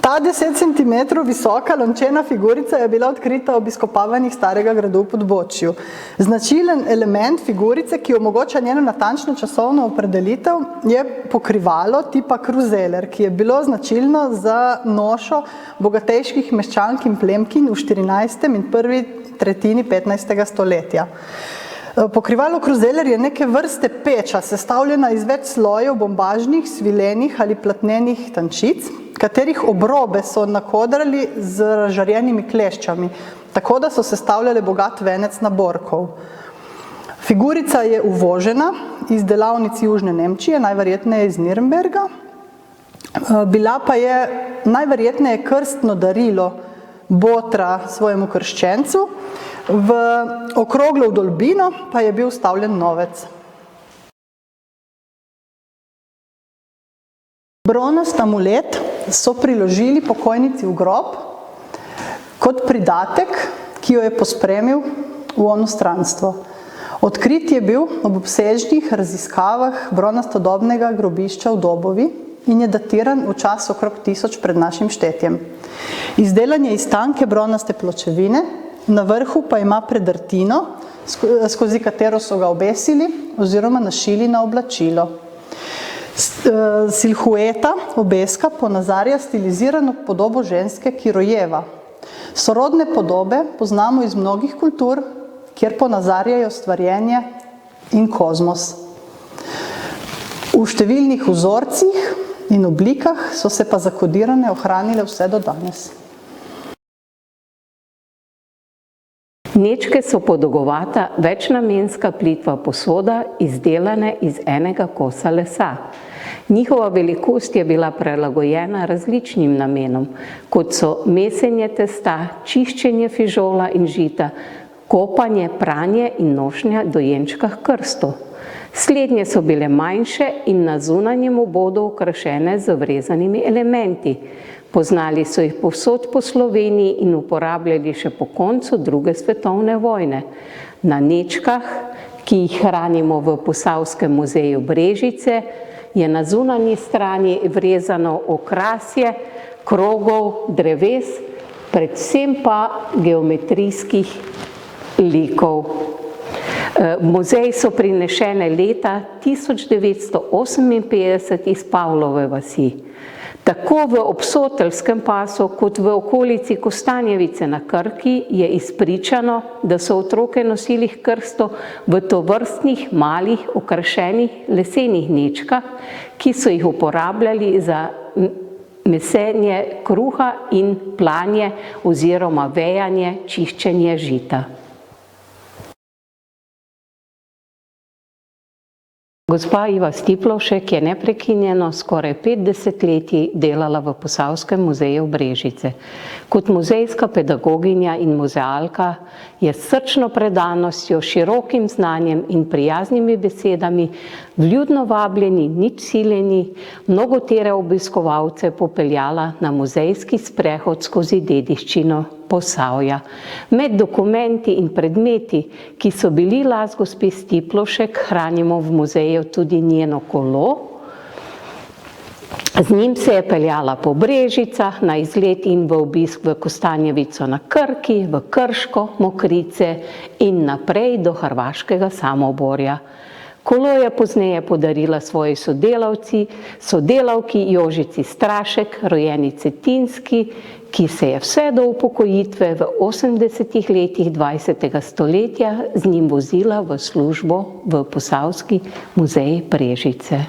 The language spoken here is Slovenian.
Ta 10 cm visoka lončena figurica je bila odkrita ob izkopavanjih starega gradu v Podbočju. Značilen element figurice, ki omogoča njeno natančno časovno opredelitev, je pokrivalo tipa kruzeler, ki je bilo značilno za nošo bogatejših meščank in plemkin v 14. in prvi tretjini 15. stoletja. Pokrivalo kruzeler je neke vrste peča, sestavljena iz več slojev bombažnih, svilenih ali platnenih tančic, katerih obrobe so nakodrali z razžarjenimi kleščami, tako da so sestavljale bogat venec naborkov. Figurica je uvožena iz delavnic Južne Nemčije, najverjetneje iz Nürnberga. Bila pa je najverjetneje krstno darilo botra svojemu krščencu, v okroglo vdolbino pa je bil vstavljen novec. Bronast amulet so priložili pokojnici v grob kot pridatek, ki jo je pospremil v onostranstvo. Odkrit je bil ob obsežnih raziskavah bronastodobnega grobišča v Dobovi in je datiran v čas okrog 1000 pred našim štetjem. Izdelan je iz tanke bronaste pločevine, na vrhu pa ima predrtino, skozi katero so ga obesili oziroma našili na oblačilo. Silhueta, obeska, ponazarja stilizirano podobo ženske, ki rojeva. Sorodne podobe poznamo iz mnogih kultur, kjer ponazarjajo stvarjenje in kozmos. V številnih vzorcih in oblikah so se pa zakodirane ohranile vse do danes. Nečke so podolgovata, večnamenska plitva posoda, izdelane iz enega kosa lesa. Njihova velikost je bila prilagojena različnim namenom, kot so mesenje testa, čiščenje fižola in žita, kopanje, pranje in nošnja dojenčka h krstu. Slednje so bile manjše in na zunanjem obodu okrašene z vrezanimi elementi. Poznali so jih povsod po Sloveniji in uporabljali še po koncu druge svetovne vojne. Na nečkah, ki jih hranimo v Posavskem muzeju Brežice, je na zunanji strani vrezano okrasje krogov, dreves, predvsem pa geometrijskih likov. V muzej so prinešene leta 1958 iz Pavlove vasi. Tako v Obsotelskem pasu kot v okolici Kostanjevice na Krki je izpričano, da so otroke nosili h krstu v tovrstnih malih okrašenih lesenih nečkah, ki so jih uporabljali za mesenje kruha in planje oziroma vejanje, čiščenje žita. Gospa Iva Stiplovšek je neprekinjeno skoraj 5 desetletij delala v Posavskem muzeju Brežice. Kot muzejska pedagoginja in muzealka je s srčno predanostjo, širokim znanjem in prijaznimi besedami, vljudno vabljeni, nič siljeni, mnogotere obiskovalce popeljala na muzejski sprehod skozi dediščino Posavja. Med dokumenti in predmeti, ki so bili last gospe Stiplovšek, hranimo v muzeju tudi njeno kolo. Z njim se je peljala po Brežicah na izlet in v obisk v Kostanjevico na Krki, v Krško, Mokrice in naprej do hrvaškega Samoborja. Kolo je pozneje podarila svoji sodelavki Jožici Strašek, rojeni Cetinski, ki se je vse do upokojitve v 80. letih 20. stoletja z njim vozila v službo v Posavski muzej Brežice.